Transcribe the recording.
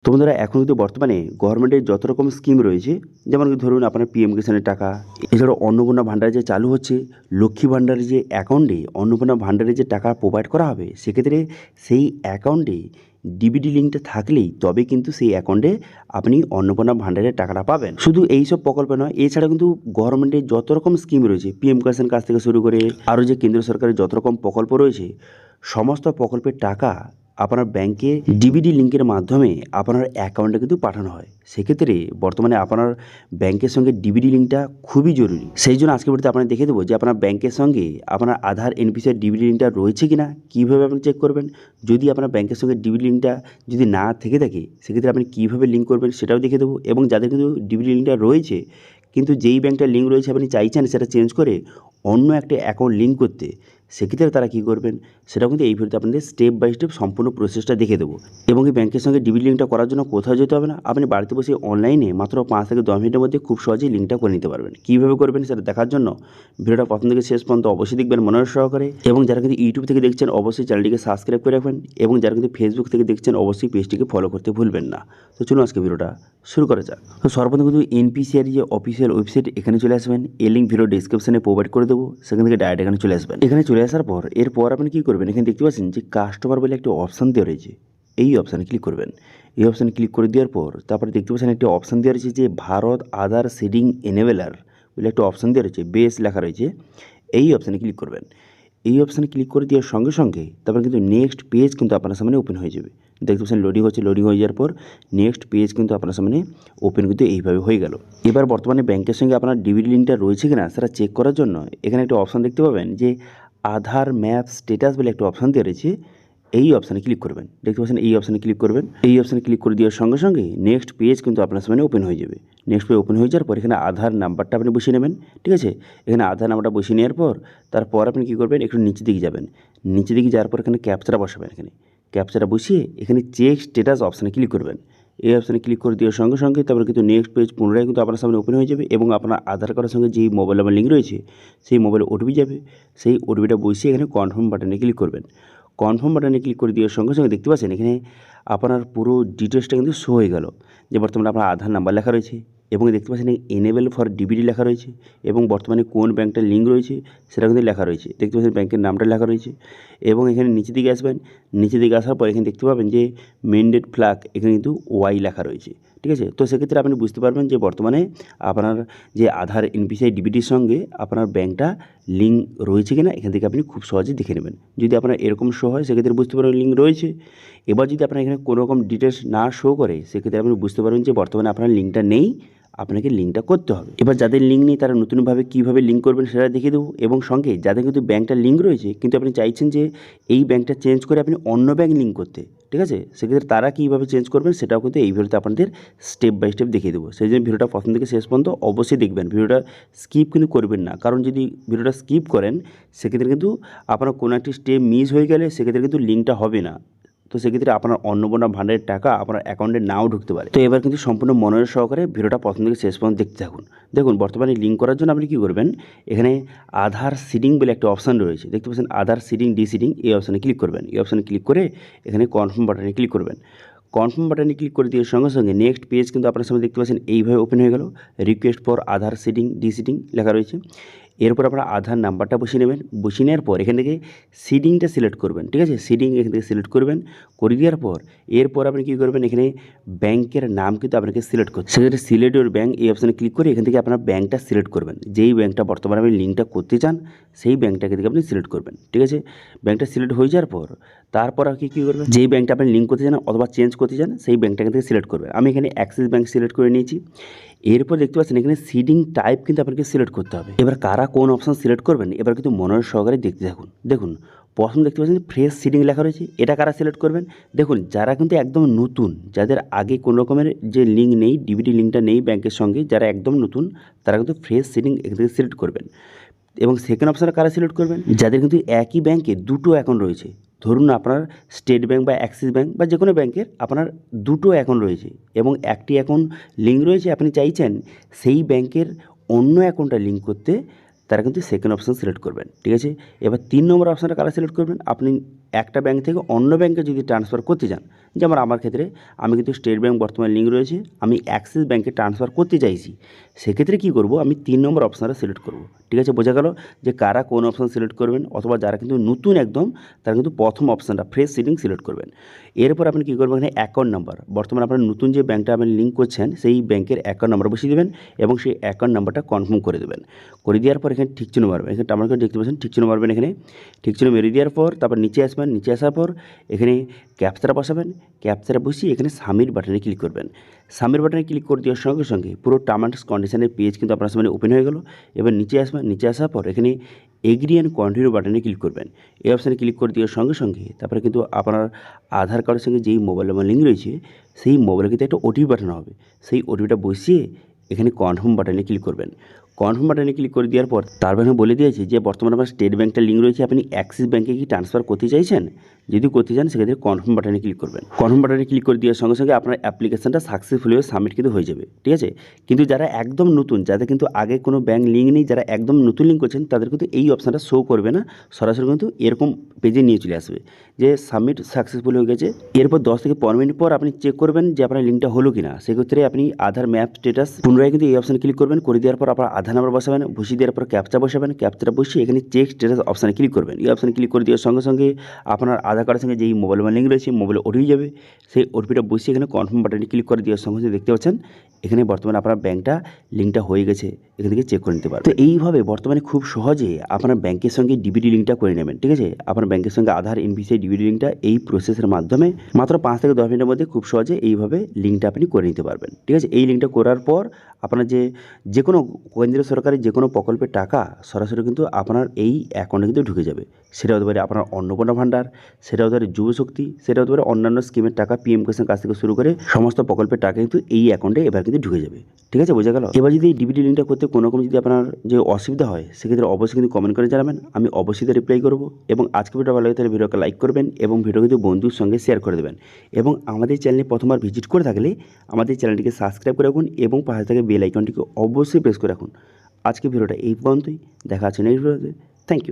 তো বন্ধুরা, এখন কিন্তু বর্তমানে গভর্নমেন্টের যত রকম স্কিম রয়েছে, যেমন কি ধরুন আপনার পিএম কিষাণের টাকা, এছাড়াও অন্নপূর্ণা ভাণ্ডার যে চালু হচ্ছে, লক্ষ্মী ভাণ্ডারের যে অ্যাকাউন্টে অন্নপূর্ণা ভাণ্ডারের যে টাকা প্রোভাইড করা হবে, সেক্ষেত্রে সেই অ্যাকাউন্টে ডিবিটি লিঙ্কটা থাকলেই তবে কিন্তু সেই অ্যাকাউন্টে আপনি অন্নপূর্ণা ভাণ্ডারের টাকাটা পাবেন। শুধু এই সব প্রকল্প নয়, এছাড়া কিন্তু গভর্নমেন্টের যত রকম স্কিম রয়েছে, পিএম কিষাণ কাছ থেকে শুরু করে আরও যে কেন্দ্র সরকারের যত রকম প্রকল্প রয়েছে, সমস্ত প্রকল্পের টাকা আপনার ব্যাংকে ডিবিটি লিঙ্কের মাধ্যমে আপনার অ্যাকাউন্টে কিন্তু পাঠানো হয়। সেক্ষেত্রে বর্তমানে আপনার ব্যাংকের সঙ্গে ডিবিটি লিঙ্কটা খুবই জরুরি। সেই জন্য আজকে ভিডিওতে আপনারা দেখে দেবো যে আপনার ব্যাংকের সঙ্গে আপনার আধার এনপিসিআই ডিবিটি লিঙ্কটা রয়েছে কি না, কীভাবে আপনি চেক করবেন। যদি আপনার ব্যাংকের সঙ্গে ডিবিটি লিঙ্কটা যদি না থেকে থাকে, সেক্ষেত্রে আপনি কীভাবে লিঙ্ক করবেন সেটাও দেখে দেবো। এবং যাদের কিন্তু ডিবিটি লিঙ্কটা রয়েছে, কিন্তু যেই ব্যাংকটার লিঙ্ক রয়েছে আপনি চাইছেন সেটা চেঞ্জ করে অন্য একটা অ্যাকাউন্ট লিঙ্ক করতে, সেক্ষেত্রে তারা কী করবেন সেটাও কিন্তু এই ভিডিওতে আপনাদের স্টেপ বাই স্টেপ সম্পূর্ণ প্রসেসটা দেখে দেবো। এবং এই ব্যাংকের সঙ্গে ডিবিটি লিঙ্কটা করার জন্য কোথাও যেতে হবে না, আপনি বাড়িতে বসে অনলাইনে মাত্র 5 থেকে 10 মিনিটের মধ্যে খুব সহজেই লিঙ্কটা করে নিতে পারবেন। কীভাবে করবেন সেটা দেখার জন্য ভিডিওটা প্রথম থেকে শেষ পর্যন্ত অবশ্যই দেখবেন মনোযোগ সহকারে। এবং যারা কিন্তু ইউটিউব থেকে দেখছেন অবশ্যই চ্যানেলটিকে সাবস্ক্রাইব করে রাখবেন, এবং যারা কিন্তু ফেসবুক থেকে দেখছেন অবশ্যই পেজটিকে ফলো করতে ভুলবেন না। তো চলুন আজকে ভিডিওটা শুরু করা যাক। তো সর্বপ্রথম কিন্তু এনপিসিআর যে অফিসিয়াল ওয়েবসাইট, এখানে চলে আসবেন। এই লিঙ্ক ভিডিও ডিসক্রিপশনে প্রোভাইড করে দেবো, সেখান থেকে ডাইরেক্ট এখানে চলে আসবেন। এখানে চলে আসার পর এরপর আপনি কী করবেন, এখানে দেখতে পাচ্ছেন যে কাস্টমার বলে একটা অপশান দেওয়া রয়েছে, এই অপশানে ক্লিক করবেন। এই অপশানে ক্লিক করে দেওয়ার পর তারপরে দেখতে পাচ্ছেন একটা অপশান দেওয়া রয়েছে যে ভারত আধার সিডিং এনেবেলার বলে একটা অপশান দেওয়া রয়েছে, বেস লেখা রয়েছে, এই অপশানে ক্লিক করবেন। এই অপশানে ক্লিক করে দেওয়ার সঙ্গে সঙ্গে তারপরে কিন্তু নেক্সট পেজ কিন্তু আপনার সামনে ওপেন হয়ে যাবে। দেখতে পাচ্ছেন লোডিং হচ্ছে, লোডিং হয়ে যাওয়ার পর নেক্সট পেজ কিন্তু আপনার সামনে ওপেন কিন্তু এইভাবে হয়ে গেল। এবার বর্তমানে ব্যাংকের সঙ্গে আপনার ডিবিটি লিঙ্কটা রয়েছে কিনা সেটা চেক করার জন্য এখানে একটা অপশান দেখতে পাবেন যে আধার ম্যাপ স্ট্যাটাস বলে একটা অপশান দেওয়া রয়েছে, এই অপশানে ক্লিক করবেন। দেখতে পাচ্ছেন এই অপশানে ক্লিক করবেন। এই অপশানে ক্লিক করে দেওয়ার সঙ্গে সঙ্গে নেক্সট পেজ কিন্তু আপনার সামনে ওপেন হয়ে যাবে। নেক্সট পেজ ওপেন হয়ে যাওয়ার পর এখানে আধার নাম্বারটা আপনি বসিয়ে নেবেন, ঠিক আছে। এখানে আধার নাম্বারটা বসিয়ে নেওয়ার পর তারপর আপনি কী করবেন, একটু নিচে দিকে যাবেন। নিচে দিকে যাওয়ার পর এখানে ক্যাপচাটা বসাবেন। এখানে ক্যাপচাটা বসিয়ে এখানে চেক স্ট্যাটাস অপশানে ক্লিক করবেন। এই অপশানে ক্লিক করে দেওয়ার সঙ্গে সঙ্গে তারপরে কিন্তু নেক্সট পেজ পুনরায় কিন্তু আপনার সামনে ওপেন হয়ে যাবে, এবং আপনার আধার কার্ডের সঙ্গে যেই মোবাইল নাম্বার লিঙ্ক রয়েছে সেই মোবাইলে ওটিপি যাবে। সেই ওটিপিটা বসিয়ে এখানে কনফার্ম বাটনে ক্লিক করবেন। কনফার্ম বাটনে ক্লিক করে দেওয়ার সঙ্গে সঙ্গে দেখতে পাচ্ছেন এখানে আপনার পুরো ডিটেলসটা কিন্তু শো হয়ে গেল, যে বর্তমানে আপনার আধার নাম্বার লেখা রয়েছে, এবং দেখতে পাচ্ছেন এনেবেল ফর ডিবিটি লেখা রয়েছে, এবং বর্তমানে কোন ব্যাংকটার লিঙ্ক রয়েছে সেটা কিন্তু লেখা রয়েছে। দেখতে পাচ্ছেন ব্যাংকের নামটা লেখা রয়েছে, এবং এখানে নিচের দিকে আসবেন। নিচের দিকে আসার পর এখানে দেখতে পাবেন যে মেন্ডেড ফ্ল্যাগ, এখানে কিন্তু ওয়াই লেখা রয়েছে, ঠিক আছে। তো সেক্ষেত্রে আপনি বুঝতে পারবেন যে বর্তমানে আপনার যে আধার এনপিসিআই ডিবিটির সঙ্গে আপনার ব্যাংকটা লিঙ্ক রয়েছে কিনা, এখান থেকে আপনি খুব সহজে দেখে নেবেন। যদি আপনার এরকম শো হয় সেক্ষেত্রে বুঝতে পারবেন লিঙ্ক রয়েছে। এবার যদি আপনার এখানে কোনো রকম ডিটেলস না শো করে, সেক্ষেত্রে আপনি বুঝতে পারবেন যে বর্তমানে আপনার লিঙ্কটা নেই, আপনাকে লিঙ্কটা করতে হবে। এবার যাদের লিঙ্ক নেই তারা নতুনভাবে কীভাবে লিঙ্ক করবেন সেটা দেখিয়ে দেবো, এবং সঙ্গে যাদের কিন্তু ব্যাংকটার লিঙ্ক রয়েছে কিন্তু আপনি চাইছেন যে এই ব্যাংকটা চেঞ্জ করে আপনি অন্য ব্যাংক লিঙ্ক করতে, ঠিক আছে, সেক্ষেত্রে তারা কীভাবে চেঞ্জ করবেন সেটাও কিন্তু এই ভিডিওতে আপনাদের স্টেপ বাই স্টেপ দেখিয়ে দেবো। সেই জন্য ভিডিওটা প্রথম থেকে শেষ পর্যন্ত অবশ্যই দেখবেন, ভিডিওটা স্কিপ কিন্তু করবেন না, কারণ যদি ভিডিওটা স্কিপ করেন সেক্ষেত্রে কিন্তু আপনার কোনো একটি স্টেপ মিস হয়ে গেলে সেক্ষেত্রে কিন্তু লিঙ্কটা হবে না। তো সেক্ষেত্রে আপনার অন্নপূর্ণা ভাণ্ডারের টাকা আপনার অ্যাকাউন্টে নাও ঢুকতে পারে। তো এবার কিন্তু সম্পূর্ণ মনোযোগ সহকারে ভিডিওটা প্রথম থেকে শেষ পর্যন্ত দেখতে থাকুন। দেখুন বর্তমানে লিঙ্ক করার জন্য আপনি কী করবেন, এখানে আধার সিডিং বলে একটা অপশান রয়েছে, দেখতে পাচ্ছেন আধার সিডিং ডিসিডিং, এই অপশানে ক্লিক করবেন। এই অপশানে ক্লিক করে এখানে কনফার্ম বাটনে ক্লিক করবেন। কনফার্ম বাটনে ক্লিক করে দেওয়ার সঙ্গে সঙ্গে নেক্সট পেজ কিন্তু আপনার সামনে দেখতে পাচ্ছেন এইভাবে ওপেন হয়ে গেল। রিকোয়েস্ট ফর আধার সিডিং ডিসিডিং লেখা রয়েছে। এরপর আপনার আধার নাম্বারটা বসিয়ে নেবেন। বসিয়ে নেওয়ার পর এখান থেকে সিডিংটা সিলেক্ট করবেন, ঠিক আছে, সিডিং এখান থেকে সিলেক্ট করবেন। করে দেওয়ার পর এরপর আপনি কী করবেন, এখানে ব্যাংকের নাম কিন্তু আপনাকে সিলেক্ট করতে, সেক্ষেত্রে সিলেক্ট ইউর ব্যাংক এই অপশানে ক্লিক করে এখান থেকে আপনার ব্যাংকটা সিলেক্ট করবেন। যেই ব্যাংকটা বর্তমানে আপনি লিঙ্কটা করতে চান সেই ব্যাংকটাকে থেকে আপনি সিলেক্ট করবেন, ঠিক আছে। ব্যাংকটা সিলেক্ট হয়ে যাওয়ার পর তারপর আপনি কী করবেন, যেই ব্যাংকটা আপনি লিঙ্ক করতে চান অথবা চেঞ্জ করতে চান সেই ব্যাংকটাকে থেকে সিলেক্ট করবেন। আমি এখানে অ্যাক্সিস ব্যাংক সিলেক্ট করে নিয়েছি। এরপর দেখতে পাচ্ছেন এখানে সিডিং টাইপ কিন্তু আপনাকে সিলেক্ট করতে হবে। এবার কারা কোন অপশান সিলেক্ট করবেন এবার কিন্তু মনোযোগ সহকারে দেখতে থাকুন। দেখুন প্রথম দেখতে পাচ্ছেন ফ্রেশ সিডিং লেখা রয়েছে, এটা কারা সিলেক্ট করবেন, দেখুন যারা কিন্তু একদম নতুন, যাদের আগে কোনো রকমের যে লিঙ্ক নেই, ডিবিটি লিঙ্কটা নেই ব্যাংকের সঙ্গে, যারা একদম নতুন তারা কিন্তু ফ্রেশ সিডিং এখান থেকে সিলেক্ট করবেন। এবং সেকেন্ড অপশানে কারা সিলেক্ট করবেন, যাদের কিন্তু একই ব্যাংকে দুটো অ্যাকাউন্ট রয়েছে, ধরুন আপনার স্টেট ব্যাংক বা অ্যাক্সিস ব্যাংক বা যে কোনো ব্যাংকের আপনার দুটো অ্যাকাউন্ট রয়েছে এবং একটি অ্যাকাউন্ট লিঙ্ক রয়েছে, আপনি চাইছেন সেই ব্যাংকের অন্য অ্যাকাউন্টটা লিঙ্ক করতে, তারা কিন্তু সেকেন্ড অপশান সিলেক্ট করবেন, ঠিক আছে। এবার 3 নম্বর অপশানটা কারা সিলেক্ট করবেন, আপনি একটা ব্যাংক থেকে অন্য ব্যাংকে যদি ট্রান্সফার করতে চান, যেমন আমার ক্ষেত্রে আমি কিন্তু স্টেট ব্যাংক বর্তমানে লিঙ্ক রয়েছে, আমি অ্যাক্সিস ব্যাংকে ট্রান্সফার করতে চাইছি, সেক্ষেত্রে কী করব, আমি 3 নম্বর অপশানটা সিলেক্ট করব। ঠিক আছে, বোঝা গেল যে কারা কোন অপশান সিলেক্ট করবেন, অথবা যারা কিন্তু নতুন একদম তারা কিন্তু প্রথম অপশানটা ফ্রেশ সিটিং সিলেক্ট করবেন। এরপর আপনি কী করবেন, এখানে অ্যাকাউন্ট নাম্বার, বর্তমানে আপনার নতুন যে ব্যাংকটা আপনি লিঙ্ক করছেন সেই ব্যাংকের অ্যাকাউন্ট নাম্বার বসিয়ে দেবেন এবং সেই অ্যাকাউন্ট নাম্বারটা কনফার্ম করে দেবেন। করে দেওয়ার পর এখানে ঠিক চিহ্ন মারবেন, এখানে আমার দেখতে পাচ্ছেন ঠিক চিহ্ন মারবেন, এখানে ঠিক চিহ্ন মেরে দেওয়ার পর তারপর নিচে আসবেন, নিচে আসার পর এখানে ক্যাপচাটা বসাবেন, ক্যাপচাটা বসিয়ে এখানে সাবমিট বাটনে ক্লিক করবেন। সাবমিট বাটনে ক্লিক করে দেওয়ার সঙ্গে সঙ্গে পুরো টার্ম অ্যান্ড কন্ডিশনের পেজ কিন্তু আপনার সামনে ওপেন হয়ে গেল। এবার নিচে আসবেন, নিচে আসার পর এখানে এগ্রি অ্যান্ড কন্টিনিউ বাটনে ক্লিক করবেন। এই অপশানে ক্লিক করে দেওয়ার সঙ্গে সঙ্গে তারপরে কিন্তু আপনার আধার কার্ডের সঙ্গে যেই মোবাইল নাম্বার লিঙ্ক রয়েছে সেই মোবাইলে কিন্তু একটা ওটিপি পাঠানো হবে, সেই ওটিপিটা বসিয়ে এখানে কনফার্ম বাটনে ক্লিক করবেন। কনফার্ম বাটনে ক্লিক করে দেওয়ার পর তারপর এখানে বলে দিয়েছে যে বর্তমানে আপনার স্টেট ব্যাংকটা লিঙ্ক রয়েছে, আপনি অ্যাক্সিস ব্যাংকে কি ট্রান্সফার করতে চাইছেন, যদি করতে চান সেক্ষেত্রে কনফার্ম বাটনে ক্লিক করবেন। কনফার্ম বাটনে ক্লিক করে দেওয়ার সঙ্গে সঙ্গে আপনার অ্যাপ্লিকেশনটা সাকসেসফুলি সাবমিট কিন্তু হয়ে যাবে। ঠিক আছে, কিন্তু যারা একদম নতুন, যাদের কিন্তু আগে কোনো ব্যাংক লিঙ্ক নেই, যারা একদম নতুন লিঙ্ক করছেন, তাদের কিন্তু এই অপশানটা শো করবে না, সরাসরি কিন্তু এরকম পেজে নিয়ে চলে আসবে যে সাবমিট সাকসেসফুল হয়ে গেছে। এরপর 10 থেকে 15 মিনিট পর আপনি চেক করবেন যে আপনার লিঙ্কটা হলো কিনা, সেক্ষেত্রে আপনি আধার ম্যাপ স্ট্যাটাস পুনরায় কিন্তু এই অপশানে ক্লিক করবেন। করে দেওয়ার পর আপনার আধার নাম্বার বসাবেন, বসিয়ে দেওয়ার পর ক্যাপচা বসাবেন, ক্যাপচাটা বসিয়ে এখানে চেক স্ট্যাটাস অপশানে ক্লিক করবেন। এই অপশানে ক্লিক করে দেওয়ার সঙ্গে সঙ্গে আপনার আধার কার্ডের সঙ্গে যেই মোবাইল নাম্বার লিঙ্ক রয়েছে মোবাইলে ওটিপি যাবে, সেই ওটিপিটা বসিয়ে এখানে কনফার্ম বাটনে ক্লিক করে দেওয়ার সঙ্গে সঙ্গে দেখতে পাচ্ছেন এখানে বর্তমানে আপনার ব্যাংকটা লিঙ্কটা হয়ে গেছে, এখান থেকে চেক করে নিতে পারবেন। তো এইভাবে বর্তমানে খুব সহজে আপনার ব্যাংকের সঙ্গে ডিবিটি লিঙ্কটা করে নেবেন। ঠিক আছে, আপনার ব্যাংকের সঙ্গে আধার এনপিসিআই ডিবিটি লিঙ্কটা এই প্রসেসের মাধ্যমে মাত্র 5 থেকে 10 মিনিটের মধ্যে খুব সহজে এইভাবে লিঙ্কটা আপনি করে নিতে পারবেন। ঠিক আছে, এই লিঙ্কটা করার পর আপনার যে কোনো কেন্দ্রীয় সরকারের যে কোনো প্রকল্পের টাকা সরাসরি কিন্তু আপনার এই অ্যাকাউন্টে কিন্তু ঢুকে যাবে। সেটা হতে পারে আপনার অন্নপূর্ণা ভাণ্ডার, সেটা হতে পারে যুবশক্তি, সেটা হতে পারে অন্যান্য স্কিমের টাকা, পিএম কিষাণ কাছ থেকে শুরু করে সমস্ত প্রকল্পের টাকা কিন্তু এই অ্যাকাউন্টে এবার কিন্তু ঢুকে যাবে। ঠিক আছে, বোঝা গেল। এবার যদি এই ডিবিটি লিঙ্কটা করতে কোনো রকম যদি আপনার যে অসুবিধা হয়, সেক্ষেত্রে অবশ্যই কিন্তু কমেন্ট করে জানাবেন, আমি অবশ্যই রিপ্লাই করবো। এবং আজকে ভিডিও ভালো লাগে তাহলে ভিডিওকে লাইক করবেন এবং ভিডিও কিন্তু বন্ধুর সঙ্গে শেয়ার করে দেবেন। এবং আমাদের চ্যানেলে প্রথমবার ভিজিট করে থাকলে আমাদের চ্যানেলটিকে সাবস্ক্রাইব করে রাখুন এবং পাশে থেকে বেল আইকনটিকে অবশ্যই প্রেস করে রাখুন। আজকে ভিডিওটা এই পর্যন্তই, দেখা আছে নেক্সট ভিডিওতে। Thank you.